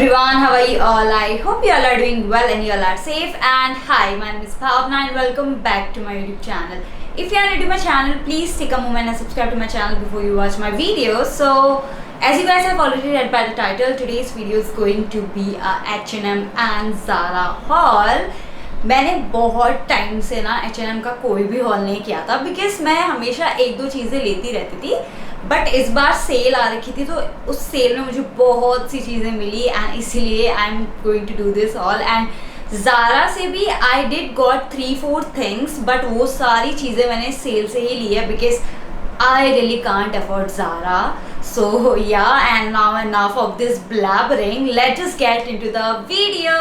everyone, how are you all? I hope you all are doing well and you all are safe. And hi, my name is Bhavna and welcome back to my YouTube channel. If you are new to my channel, please take a moment and subscribe to my channel before you watch my videos. So, as you guys have already read by the title, today's video is going to be a H&M and Zara haul. मैंने बहुत time से ना H&M का कोई भी hall नहीं किया था बिकॉज मैं हमेशा एक दो चीज़ें लेती रहती थी, बट इस बार सेल आ रखी थी तो उस सेल में मुझे बहुत सी चीज़ें मिली एंड इसीलिए I am going to do this haul. And Zara से भी I did got 3-4 things, but वो सारी चीज़ें मैंने सेल से ही ली है because I really can't afford Zara. So yeah, and now enough of this blabbering. Let's just get into the video.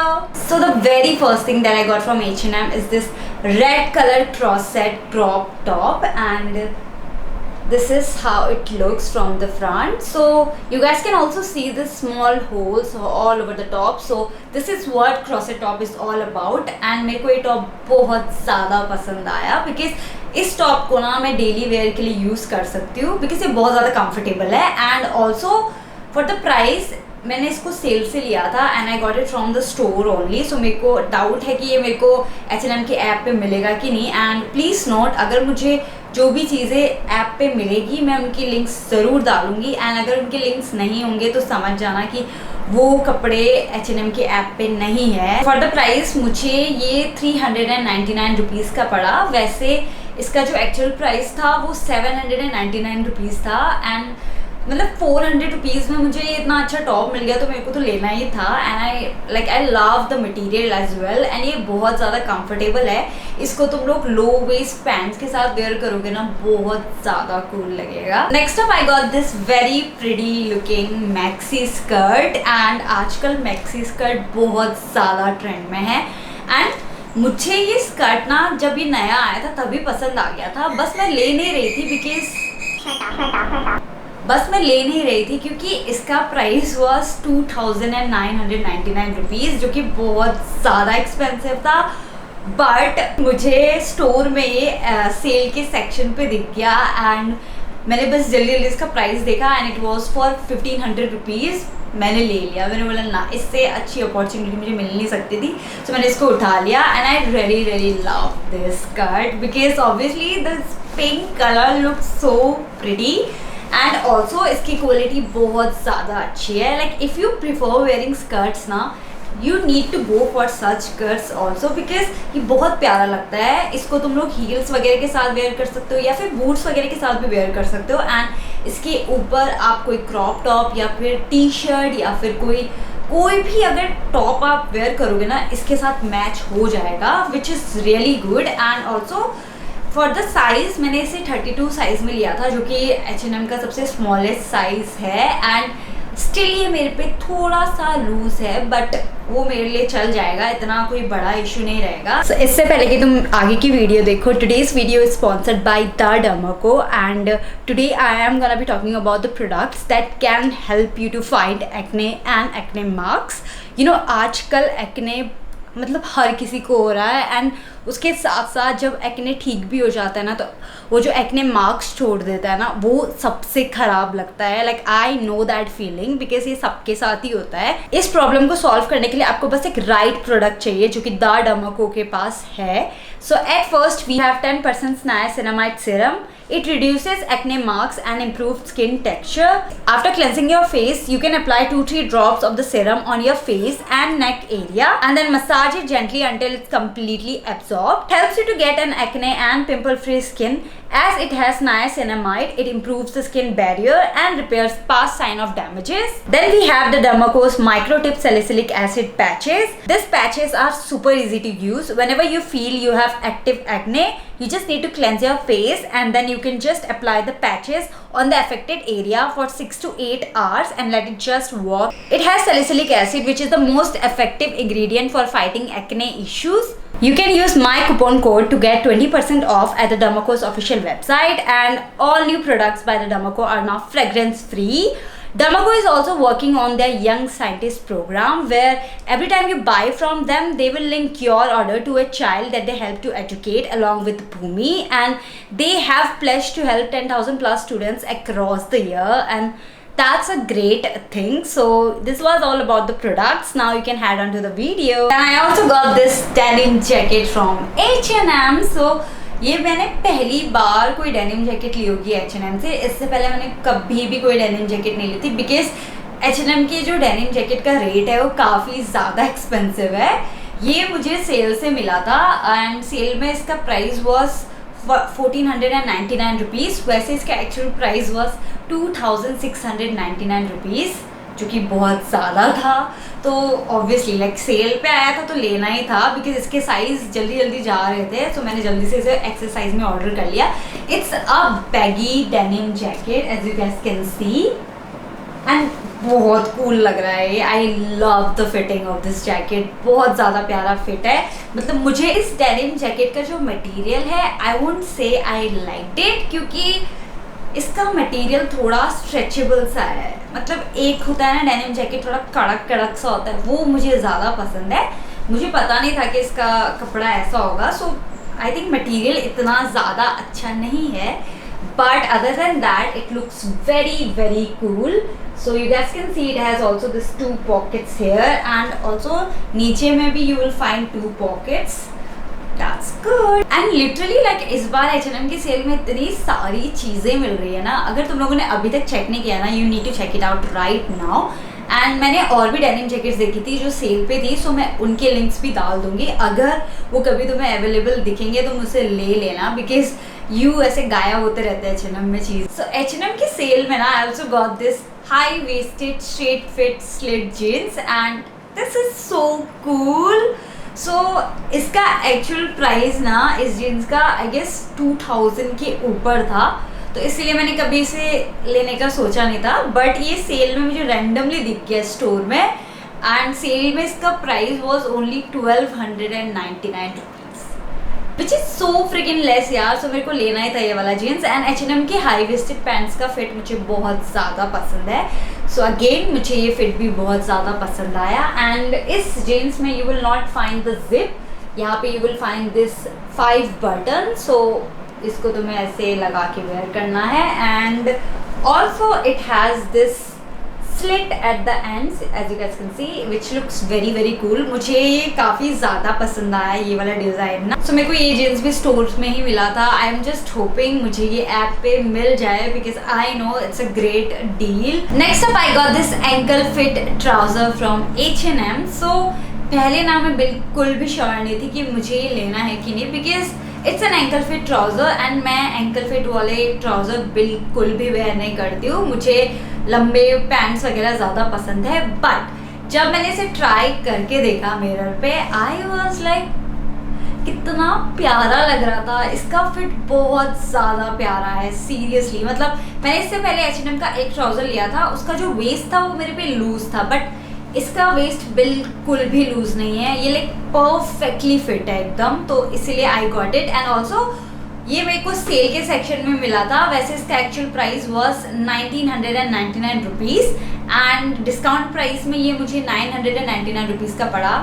So the very first thing that I got from H&M is this red color cross set crop top, and this is how it looks from the front. So you guys can also see the small holes all over the top. So this is what crosset top is all about. And मेरे को ये top बहुत ज़्यादा पसंद आया because इस top को ना मैं डेली वेयर के लिए यूज़ कर सकती हूँ बिकॉज ये बहुत ज़्यादा कंफर्टेबल है. And also for the price मैंने इसको सेल से लिया था and I got it from the store only. So मेरे को डाउट है कि ये मेरे को H&M के ऐप पे मिलेगा कि नहीं. एंड प्लीज़ नोट, अगर मुझे जो भी चीज़ें ऐप पे मिलेगी मैं उनकी लिंक्स ज़रूर डालूंगी. एंड अगर उनके लिंक्स नहीं होंगे तो समझ जाना कि वो कपड़े H&M के ऐप पे नहीं है. फॉर द प्राइस मुझे ये 399 रुपीज़ का पड़ा. वैसे इसका जो एक्चुअल प्राइस था वो 799 रुपीज़ था. एंड मतलब 400 रुपीज़ में मुझे इतना अच्छा टॉप मिल गया तो मेरे को तो लेना ही था. And I love the material as well. And ये बहुत ज़्यादा कंफर्टेबल है. इसको तुम लोग लो वेस्ट पैंट्स के साथ वेयर करोगे ना, बहुत ज़्यादा कूल लगेगा. Next up I got this very pretty looking maxi skirt. And आजकल मैक्सी स्कर्ट बहुत ज़्यादा ट्रेंड में है. एंड मुझे ये स्कर्ट ना जब ये नया आया था तभी पसंद आ गया था. बस मैं ले नहीं रही थी क्योंकि इसका प्राइस वॉज 2,999 रुपीज़, जो कि बहुत ज़्यादा एक्सपेंसिव था. बट मुझे स्टोर में ये सेल के सेक्शन पे दिख गया एंड मैंने बस जल्दी जल्दी इसका प्राइस देखा and it was for 1,500 rupees. मैंने ले लिया. मैंने बोला ना, इससे अच्छी अपॉर्चुनिटी मुझे मिल नहीं सकती थी. तो मैंने इसको उठा लिया and I really love this skirt because obviously this pink colour looks so pretty. And also इसकी क्वालिटी बहुत ज़्यादा अच्छी है. Like if you prefer wearing skirts ना, you need to go for such skirts also because ये बहुत प्यारा लगता है. इसको तुम लोग हील्स वगैरह के साथ वेयर कर सकते हो या फिर बूट्स वगैरह के साथ भी वेयर कर सकते हो. एंड इसके ऊपर आप कोई क्रॉप टॉप या फिर टी शर्ट या फिर कोई भी अगर टॉप आप वेयर करोगे ना, इसके साथ मैच हो जाएगा, which is really good. And also for the size मैंने इसे 32 साइज़ में लिया था, जो कि H&M का सबसे स्मॉलेस्ट साइज़ है. एंड स्टिल ये मेरे पे थोड़ा सा लूज है, बट वो मेरे लिए चल जाएगा, इतना कोई बड़ा इशू नहीं रहेगा. So, इससे पहले कि तुम आगे की वीडियो देखो, today's video is sponsored by the Derma Co. And today I am gonna be talking about the products that can help you to find acne and acne marks. You know, आजकल acne मतलब हर किसी को हो रहा है. And उसके साथ साथ जब एक्ने ठीक भी हो जाता है ना, तो वो जो एक्ने मार्क्स छोड़ देता है ना, वो सबसे ख़राब लगता है. Like I know that feeling because ये सबके साथ ही होता है. इस प्रॉब्लम को सॉल्व करने के लिए आपको बस एक राइट प्रोडक्ट चाहिए, जो कि द डर्माको के पास है. So at first we have 10% niacinamide serum. It reduces acne marks and improves skin texture. After cleansing your face, you can apply 2-3 drops of the serum on your face and neck area and then massage it gently until it's completely absorbed. Helps you to get an acne and pimple-free skin. As it has niacinamide, it improves the skin barrier and repairs past sign of damages. Then we have the Dermaco's Microtip Salicylic Acid patches. These patches are super easy to use. Whenever you feel you have active acne, you just need to cleanse your face and then you can just apply the patches on the affected area for 6 to 8 hours and let it just work. It has salicylic acid, which is the most effective ingredient for fighting acne issues. You can use my coupon code to get 20% off at the Dermaco's official website, and all new products by the Dermaco are now fragrance free. Dermaco is also working on their Young Scientist program, where every time you buy from them, they will link your order to a child that they help to educate along with Bhumi, and they have pledged to help 10,000 plus students across the year. And That's a great thing. So this was all about the products. Now you can head on to the video. And I also got this denim jacket from H&M. So ये मैंने पहली बार कोई denim jacket ली होगी H&M से. इससे पहले मैंने कभी भी कोई डेनिम जैकेट नहीं ली थी, बिकॉज H&M की जो डेनिम जैकेट का रेट है वो काफ़ी ज़्यादा एक्सपेंसिव है. ये मुझे सेल से मिला था एंड सेल में इसका प्राइस वॉज 1499 रुपीज़. वैसे इसका एक्चुअल प्राइस वॉज 2699 रुपीज़, जो कि बहुत ज़्यादा था. तो ऑब्वियसली लाइक सेल पे आया था तो लेना ही था, बिकॉज इसके साइज़ जल्दी जल्दी जा रहे थे. तो मैंने जल्दी से इसे एक्सेल साइज में ऑर्डर कर लिया. It's a baggy denim jacket as you guys can see, and बहुत कूल लग रहा है. I love the fitting of this jacket. बहुत ज़्यादा प्यारा फिट है. मतलब मुझे इस डेनिम जैकेट का जो मटेरियल है, I won't say I liked it, क्योंकि इसका मटेरियल थोड़ा स्ट्रेचेबल सा है. मतलब एक होता है ना डेनिम जैकेट थोड़ा कड़क कड़क सा होता है, वो मुझे ज़्यादा पसंद है. मुझे पता नहीं था कि इसका कपड़ा ऐसा होगा. सो आई थिंक मटेरियल इतना ज़्यादा अच्छा नहीं है, but other than that it looks very cool. So you guys can see it has also this 2 pockets here, and also नीचे में भी you will find 2 pockets. That's good. And literally like इस बार H&M की sale में इतनी सारी चीज़ें मिल रही है ना. अगर तुम लोगों ने अभी तक चेक नहीं किया ना, you need to check it out right now. And मैंने और भी डेनिम जैकेट्स देखी थी जो सेल पे थी, सो मैं उनके लिंक्स भी डाल दूंगी. अगर वो कभी तुम्हें अवेलेबल दिखेंगे तो मुझसे ले लेना, बिकॉज यू ऐसे गायब होते रहते हैं H&M में चीज़. सो H&M की सेल में ना I also got this high waisted straight fit slit jeans, and this is so cool. So इसका एक्चुअल प्राइस ना इस जीन्स का आई गेस 2000 के ऊपर था, तो इसलिए मैंने कभी इसे लेने का सोचा नहीं था. बट ये सेल में मुझे रैंडमली दिख गया स्टोर में, एंड सेल में इसका price was only 1299 rupees, which is so freaking less यार. सो मेरे को लेना ही था ये वाला जीन्स. एंड H&M के हाई वेस्टेड पैंट्स का फिट मुझे बहुत ज़्यादा पसंद है. सो अगेन मुझे ये फिट भी बहुत ज़्यादा पसंद आया. एंड इस जीन्स में you will not find the zip. यहाँ पे you will find this 5 button. So इसको तुम्हें ऐसे लगा के वेयर करना है. And also it has this slit at the ends as you guys can see, which looks very cool. मुझे ये काफ़ी ज़्यादा पसंद आया ये वाला डिज़ाइन ना. सो मेरे को ये जीन्स भी स्टोर्स में ही मिला था. आई एम जस्ट होपिंग मुझे ये ऐप पे मिल जाए, because I know it's a great deal. Next up I got this ankle fit trouser from H&M. सो पहले ना मैं बिल्कुल भी श्योर नहीं थी कि मुझे ये लेना है कि नहीं, because it's an ankle fit trouser, and मैं एंकल फिट वाले ट्राउज़र बिल्कुल भी वेयर नहीं करती हूँ. मुझे लंबे पैंट्स वगैरह ज़्यादा पसंद है. बट जब मैंने इसे ट्राई करके देखा मिरर पे, आई वॉज लाइक कितना प्यारा लग रहा था. इसका फिट बहुत ज़्यादा प्यारा है सीरियसली. मतलब मैंने इससे पहले H&M का एक ट्राउज़र लिया था, उसका जो वेस्ट था वो मेरे पे लूज़ था, बट इसका वेस्ट बिल्कुल भी लूज नहीं है. ये लाइक परफेक्टली फिट है एकदम, तो इसीलिए आई गॉट इट. एंड ऑल्सो ये मेरे को सेल के सेक्शन में मिला था. वैसे इसका actual price was 1999 rupees, and discount price में ये मुझे 999 रुपीज़ का पड़ा.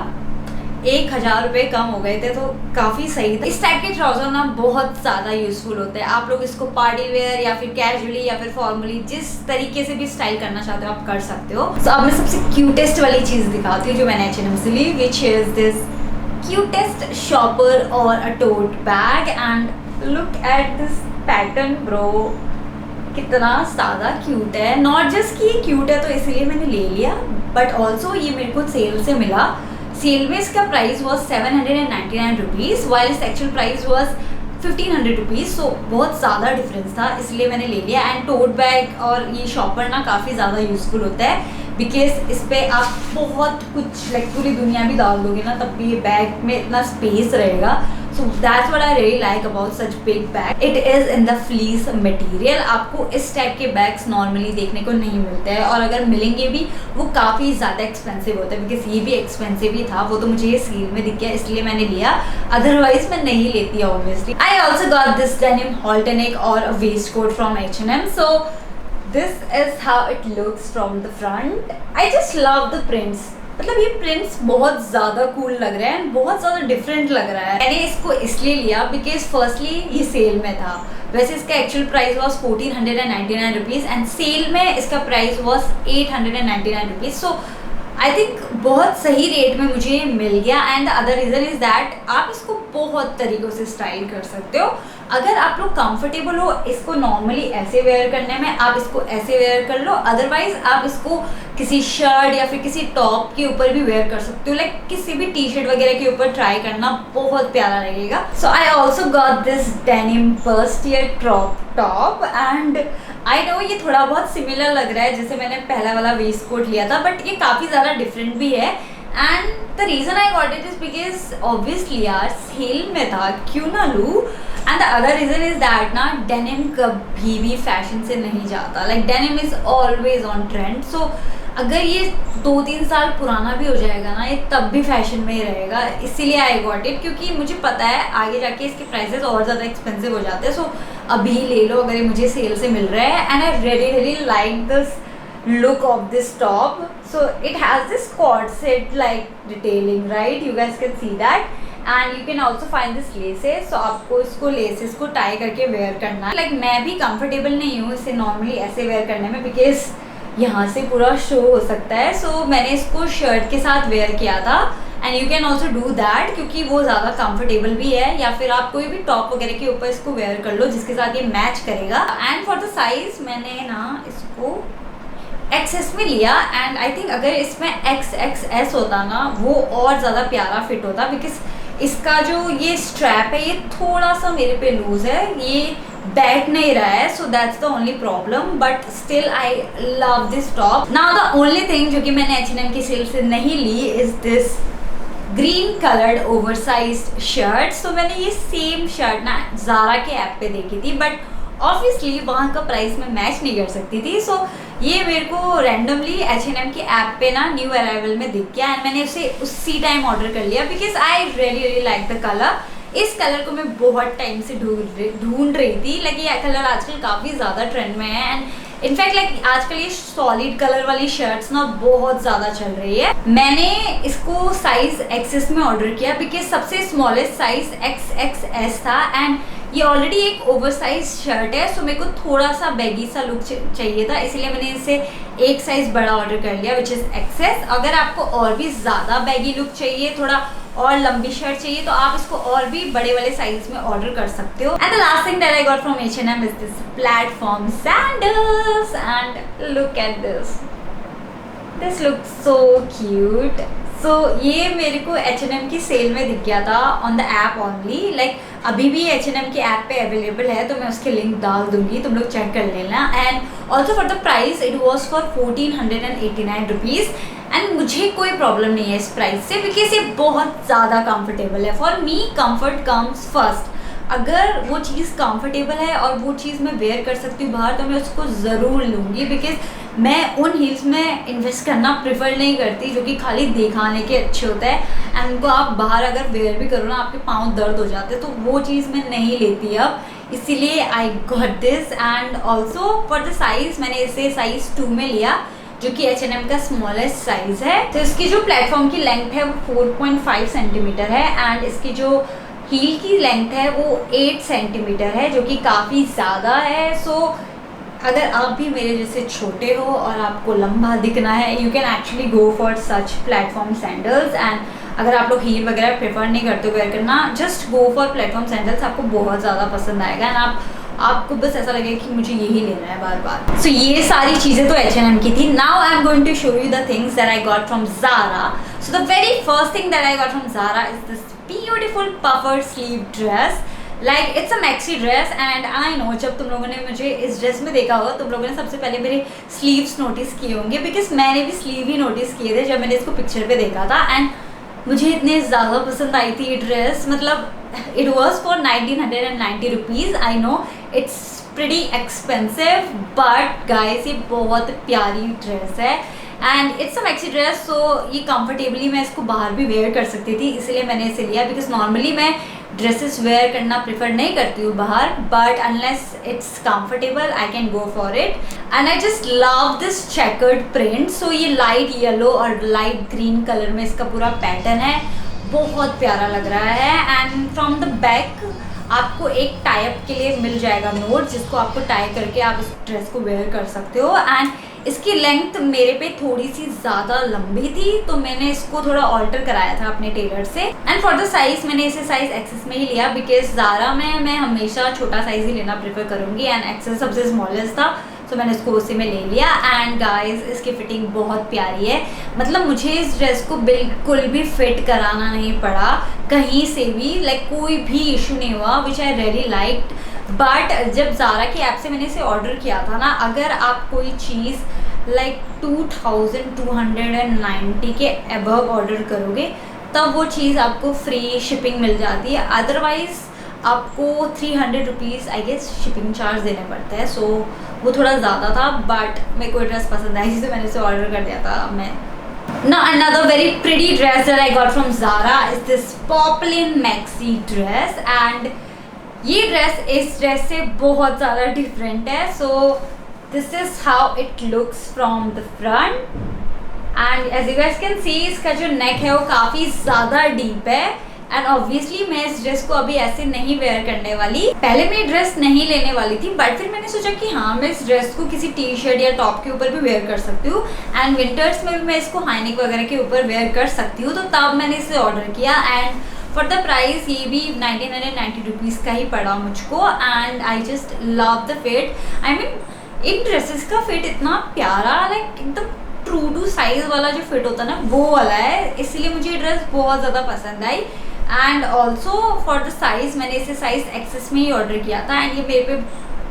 1000 रुपये कम हो गए थे, तो काफ़ी सही था. इस टाइप के ट्राउज़र ना बहुत ज़्यादा यूज़फुल होते हैं. आप लोग इसको पार्टी वेयर या फिर कैजुअली या फिर फॉर्मली जिस तरीके से भी स्टाइल करना चाहते हो आप कर सकते हो. तो अब मैं सबसे क्यूटेस्ट वाली चीज़ दिखाती हूँ जो मैंने H&M से ली, which is this cutest shopper और a tote bag. And look at this pattern bro, कितना ज़्यादा क्यूट है. नॉट जस्ट कि ये क्यूट है तो इसीलिए मैंने ले लिया, बट ऑल्सो ये मेरे को सेल से मिला. सेल में इसका प्राइस वॉज 799 रुपीज़, वाइल इस एक्चुअल प्राइस वॉज 1500 रुपीज़. सो बहुत ज़्यादा डिफरेंस था, इसलिए मैंने ले लिया. एंड टोट बैग और ये शॉपर ना काफ़ी ज़्यादा यूज़फुल होता है, बिकॉज इस पर आप बहुत कुछ लाइक पूरी दुनिया भी डाल दोगे ना, तब भी ये बैग में इतना स्पेस रहेगा. So that's what I really like about such big bag. It is in the fleece material. आपको इस टाइप के बैग्स नॉर्मली देखने को नहीं मिलते हैं, और अगर मिलेंगे भी वो काफ़ी ज़्यादा एक्सपेंसिव होते हैं, बिकॉज ये भी एक्सपेंसिव ही था. वो तो मुझे ये सेल में दिख गया इसलिए मैंने लिया, अदरवाइज मैं नहीं लेती obviously. I also got this denim halter और a waistcoat from H&M. So this is how it looks from the front. I just love the prints. मतलब ये प्रिंट्स बहुत ज़्यादा कूल लग रहा है, बहुत ज़्यादा डिफरेंट लग रहा है। मैंने इसको इसलिए लिया बिकॉज फर्स्टली ये सेल में था। वैसे इसका actual price was 1499 rupees and sale में इसका price was 899 rupees. So I think बहुत सही रेट में मुझे मिल गया। And the other reason is that आप इसको बहुत तरीक़ों से स्टाइल कर सकते हो। अगर आप लोग कंफर्टेबल हो इसको नॉर्मली ऐसे वेयर करने में, आप इसको ऐसे वेयर कर लो। अदरवाइज आप इसको किसी शर्ट या फिर किसी टॉप के ऊपर भी वेयर कर सकते हो, लाइक किसी भी टी शर्ट वगैरह के ऊपर ट्राई करना बहुत प्यारा लगेगा। So I also got this denim first year crop top and I know ये थोड़ा बहुत सिमिलर लग रहा है जैसे मैंने पहला वाला वेस्ट कोट लिया था, बट ये काफ़ी ज़्यादा डिफरेंट भी है। And the reason I got it is because obviously यार सेल में था, क्यों ना लूँ। And the other reason is that ना डेनिम कभी भी फैशन से नहीं जाता, like denim is always on trend. So अगर ये 2-3 साल पुराना भी हो जाएगा ना, ये तब भी फैशन में ही रहेगा। इसीलिए आई गॉट इट, क्योंकि मुझे पता है आगे जाके इसके प्राइसेस और ज़्यादा एक्सपेंसिव हो जाते हैं। सो अभी ले लो अगर ये मुझे सेल से मिल रहा है। And I really like this look of this top. So it has this corset like detailing, right? You guys can see that. And you can also find this laces. So आपको इसको laces को tie करके wear करना है। Like मैं भी comfortable नहीं हूँ इसे normally ऐसे wear करने में because यहाँ से पूरा show हो सकता है। So मैंने इसको shirt के साथ wear किया था and you can also do that, क्योंकि वो ज़्यादा कंफर्टेबल भी है। या फिर आप कोई भी टॉप वगैरह के ऊपर इसको वेयर कर लो जिसके साथ ये मैच करेगा। एंड फॉर द साइज मैंने ना इसको XS में लिया एंड आई थिंक अगर इसमें XXS होता ना वो और ज़्यादा प्यारा फिट होता, बिकॉज इसका जो ये स्ट्रैप है ये थोड़ा सा मेरे पे लूज है, ये बैठ नहीं रहा है। So that's the only problem, but still I love this top. Now the only thing जो कि मैंने H&M की सेल से नहीं ली is this green coloured oversized shirt. So मैंने ये सेम शर्ट ना ज़ारा के ऐप पे देखी थी, बट ऑब्वियसली वहाँ का प्राइस में मैच नहीं कर सकती थी। सो ये मेरे को रैंडमली H&M की ऐप पे ना न्यू अराइवल में दिख गया एंड मैंने उसे उसी टाइम ऑर्डर कर लिया because I really like the colour. इस कलर को मैं बहुत टाइम से ढूंढ रही थी। लाइक ये कलर आजकल काफ़ी ज़्यादा ट्रेंड में है एंड इनफैक्ट लाइक आजकल ये सॉलिड कलर वाली शर्ट्स ना बहुत ज़्यादा चल रही है। मैंने इसको साइज XS में ऑर्डर किया बिकॉज सबसे स्मॉलेस्ट साइज XXS था एंड ये ऑलरेडी एक ओवरसाइज शर्ट है। सो मेरे को थोड़ा सा बैगी सा लुक चाहिए था, इसलिए मैंने इसे एक साइज़ बड़ा ऑर्डर कर लिया विच इज़ XS। अगर आपको और भी ज़्यादा बैगी लुक चाहिए, थोड़ा और लंबी शर्ट चाहिए, तो आप इसको और भी बड़े वाले साइज में ऑर्डर कर सकते हो। And the last thing that I got from H&M is this platform sandals and look at this look so cute. So ये मेरे को H&M की सेल में दिख गया था on the app only. Like अभी भी H&M के ऐप पे अवेलेबल है, तो मैं उसके लिंक डाल दूंगी, तुम लोग चेक कर लेना। And also for the price it was for 1489 rupees and मुझे कोई प्रॉब्लम नहीं है इस प्राइस से बिकॉज ये बहुत ज़्यादा कंफर्टेबल है। For me comfort comes first. अगर वो चीज़ कंफर्टेबल है और वो चीज़ मैं वेयर कर सकती हूँ बाहर, तो मैं उसको ज़रूर लूँगी बिकॉज मैं उन हील्स में इन्वेस्ट करना प्रेफर नहीं करती जो कि खाली दिखाने के अच्छे होते हैं एंड उनको आप बाहर अगर वेयर भी करो ना आपके पाँव दर्द हो जाते हैं, तो वो चीज़ मैं नहीं लेती अब। इसीलिए I got this. And also for the size मैंने इसे साइज़ 2 में लिया जो कि H&M का स्मॉलेस्ट साइज़ है। तो इसकी जो प्लेटफॉर्म की लेंथ है वो 4.5 सेंटीमीटर है एंड इसकी जो हील की लेंथ है वो 8 सेंटीमीटर है जो कि काफ़ी ज़्यादा है। सो अगर आप भी मेरे जैसे छोटे हो और आपको लंबा दिखना है, you can actually go for such platform sandals. And अगर आप लोग हील वगैरह प्रेफर नहीं करते हो वेयर करना, just go for platform sandals, आपको बहुत ज़्यादा पसंद आएगा एंड आपको बस ऐसा लगेगा कि मुझे यही लेना है बार बार। सो ये सारी चीज़ें तो H&M की थी। Now I am going to show you the things that I got from Zara. So the very first thing that I got from Zara is this beautiful puffer sleeve dress. Like it's a maxi dress and I know जब तुम लोगों ने मुझे इस dress में देखा होगा, तुम लोगों ने सबसे पहले मेरे स्लीव्स नोटिस किए होंगे बिकॉज मैंने भी स्लीव ही नोटिस किए थे जब मैंने इसको पिक्चर पे देखा था एंड मुझे इतने ज़्यादा पसंद आई थी ये ड्रेस। मतलब it was for 1990 rupees. I know it's pretty expensive but guys ये बहुत प्यारी ड्रेस है and it's a maxi dress. So ये कंफर्टेबली मैं इसको बाहर भी वेयर कर सकती थी, इसलिए मैंने इसे लिया बिकॉज नॉर्मली मैं ड्रेसेस वेयर करना प्रेफर नहीं करती हूँ बाहर, but unless it's comfortable I can go for it. And I just love this checkered print. So ये लाइट येलो और लाइट ग्रीन कलर में इसका पूरा पैटर्न है, बहुत प्यारा लग रहा है। एंड फ्रॉम द बैक आपको एक टाई अप के लिए मिल जाएगा नोट, जिसको आपको टाई करके आप इस ड्रेस को वेयर कर सकते हो। एंड इसकी लेंथ मेरे पे थोड़ी सी ज़्यादा लंबी थी, तो मैंने इसको थोड़ा ऑल्टर कराया था अपने टेलर से। एंड फॉर द साइज़ मैंने इसे साइज़ एक्सेस में ही लिया, बिकॉज ज़ारा में मैं हमेशा छोटा साइज़ ही लेना प्रेफर करूँगी, एंड एक्सेस सबसे स्मॉलेस्ट था, तो मैंने इसको उसी में ले लिया। एंड गाइस इसकी फिटिंग बहुत प्यारी है, मतलब मुझे इस ड्रेस को बिल्कुल भी फिट कराना नहीं पड़ा कहीं से भी, लाइक कोई भी इशू नहीं हुआ, विच आई रियली लाइक्ड। बट जब ज़ारा की ऐप से मैंने इसे ऑर्डर किया था ना, अगर आप कोई चीज़ लाइक 2290 के अबव ऑर्डर करोगे तब वो चीज़ आपको फ्री शिपिंग मिल जाती है, अदरवाइज़ आपको 300 rupees I guess shipping charge देने पड़ते हैं। सो वो थोड़ा ज़्यादा था, बट मेरे को ड्रेस पसंद आई जिसे मैंने इसे ऑर्डर कर दिया था मैं। Now another very pretty dress that I got from Zara is this poplin maxi dress, and ये ड्रेस इस ड्रेस से बहुत ज़्यादा डिफरेंट है। So this is how it looks from the front, and as you guys can see इसका जो नेक है वो काफ़ी ज़्यादा डीप है। एंड ऑब्वियसली मैं इस ड्रेस को अभी ऐसे नहीं वेयर करने वाली, पहले मैं ड्रेस नहीं लेने वाली थी, बट फिर मैंने सोचा कि हाँ मैं इस ड्रेस को किसी टी शर्ट या टॉप के ऊपर भी वेयर कर सकती हूँ, एंड विंटर्स में भी मैं इसको हाई नेक वगैरह के ऊपर वेयर कर सकती हूँ, तो तब मैंने इसे ऑर्डर किया। एंड फॉर द प्राइस ये भी 1990 रुपीज़ का ही पड़ा मुझको, and I just love the fit. I mean in dresses का फिट इतना प्यारा, लाइक एकदम ट्रू टू साइज वाला जो फिट होता है ना वो वाला है, इसलिए मुझे ये ड्रेस बहुत ज़्यादा पसंद आई। And also for the size मैंने इसे साइज़ एक्सेस में ही ऑर्डर किया था, एंड ये मेरे पे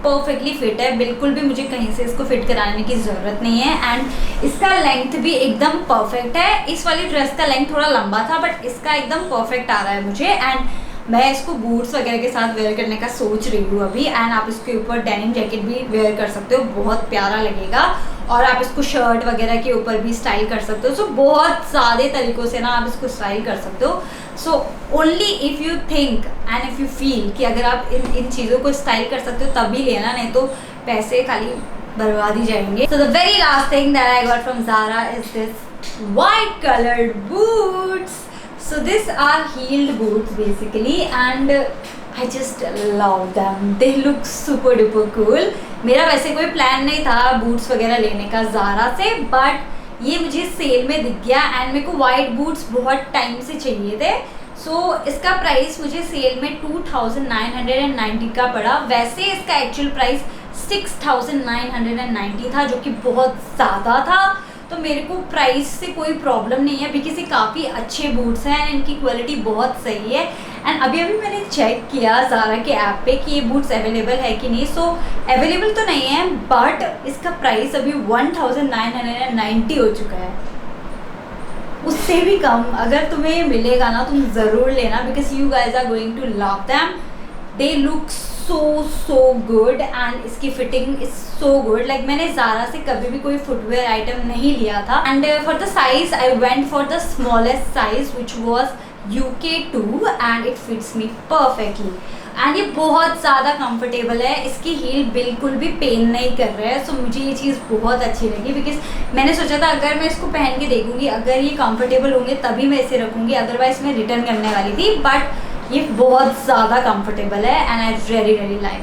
परफेक्टली फिट है, बिल्कुल भी मुझे कहीं से इसको फिट कराने की ज़रूरत नहीं है। एंड इसका लेंथ भी एकदम परफेक्ट है, इस वाली ड्रेस का लेंथ थोड़ा लंबा था, बट इसका एकदम परफेक्ट आ रहा है मुझे। एंड मैं इसको बूट्स वगैरह के साथ वेयर करने का सोच रही हूँ अभी, एंड आप इसके ऊपर डेनिम जैकेट भी वेयर कर सकते हो, बहुत प्यारा लगेगा, और आप इसको शर्ट वगैरह के ऊपर भी स्टाइल कर सकते हो। सो बहुत सारे तरीक़ों से ना आप इसको स्टाइल कर सकते हो। So only if you think and if you feel कि अगर आप इन चीज़ों को स्टाइल कर सकते हो तभी लेना, नहीं तो पैसे खाली बर्बाद ही जाएंगे। सो the very last thing that I got from Zara is this white colored boots. So these are heeled boots basically, and I just love them. They look super duper cool. मेरा वैसे कोई प्लान नहीं था boots वगैरह लेने का Zara से, but ये मुझे सेल में दिख गया, एंड मेरे को वाइट बूट्स बहुत टाइम से चाहिए थे। सो इसका प्राइस मुझे सेल में 2990 का पड़ा। वैसे इसका एक्चुअल प्राइस 6990 था, जो कि बहुत ज़्यादा था, तो मेरे को प्राइस से कोई प्रॉब्लम नहीं है, बिकॉज ये काफ़ी अच्छे बूट्स हैं एंड इनकी क्वालिटी बहुत सही है। एंड अभी मैंने चेक किया Zara के ऐप पे कि ये बूट्स अवेलेबल है कि नहीं। सो अवेलेबल तो नहीं है, बट इसका प्राइस अभी 1990 हो चुका है, उससे भी कम अगर तुम्हें मिलेगा ना तुम ज़रूर लेना, because you guys are going to love them. They look so good, and इसकी fitting is so good. Like मैंने Zara से कभी भी कोई फुटवेयर आइटम नहीं लिया था, and for the size I went for the smallest size which was UK2, and it fits me perfectly. And ये बहुत ज़्यादा कंफर्टेबल है, इसकी हील बिल्कुल भी पेन नहीं कर रहा है। सो मुझे ये चीज़ बहुत अच्छी लगी, बिकॉज मैंने सोचा था अगर मैं इसको पहन के देखूंगी, अगर ये कंफर्टेबल होंगे तभी मैं इसे रखूँगी, अदरवाइज मैं रिटर्न करने वाली थी। बट ये बहुत ज़्यादा कंफर्टेबल है, एंड आई रियली लाइक